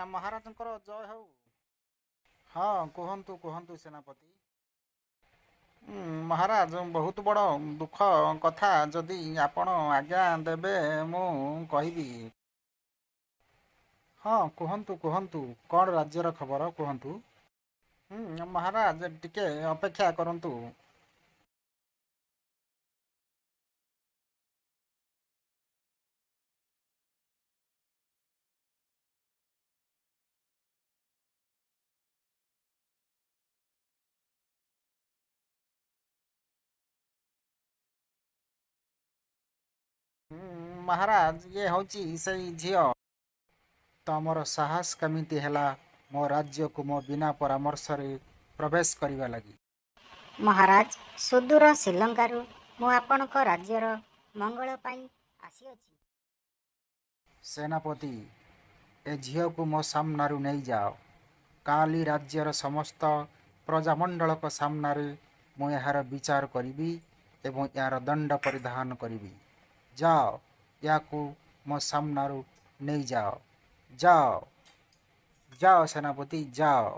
ମହାରାଜଙ୍କର ଜୟ ହଉ। ହଁ କୁହନ୍ତୁ କୁହନ୍ତୁ ସେନାପତି। ମହାରାଜ ବହୁତ ବଡ଼ ଦୁଃଖ କଥା, ଯଦି ଆପଣ ଆଜ୍ଞା ଦେବେ ମୁଁ କହିବି। ହଁ କୁହନ୍ତୁ କୁହନ୍ତୁ, କ'ଣ ରାଜ୍ୟର ଖବର କୁହନ୍ତୁ। ମହାରାଜ ଟିକେ ଅପେକ୍ଷା କରନ୍ତୁ। ମହାରାଜ ଇଏ ହେଉଛି ସେଇ ଝିଅ। ତମର ସାହସ କେମିତି ହେଲା ମୋ ରାଜ୍ୟକୁ ମୋ ବିନା ପରାମର୍ଶରେ ପ୍ରବେଶ କରିବା ଲାଗି? ମହାରାଜ, ସୁଦୂର ଶ୍ରୀଲଙ୍କାରୁ ମୁଁ ଆପଣଙ୍କ ରାଜ୍ୟର ମଙ୍ଗଳ ପାଇଁ ଆସିଅଛି। ସେନାପତି, ଏ ଝିଅକୁ ମୋ ସାମ୍ନାରୁ ନେଇଯାଅ। କାଲି ରାଜ୍ୟର ସମସ୍ତ ପ୍ରଜାମଣ୍ଡଳଙ୍କ ସାମ୍ନାରେ ମୁଁ ଏହାର ବିଚାର କରିବି ଏବଂ ଏହାର ଦଣ୍ଡ ପରିଧାନ କରିବି। ଯାଅ, ୟାକୁ ମୋ ସାମ୍ନାରୁ ନେଇଯାଅ। ଯାଅ ଯାଅ ସେନାପତି ଯାଅ।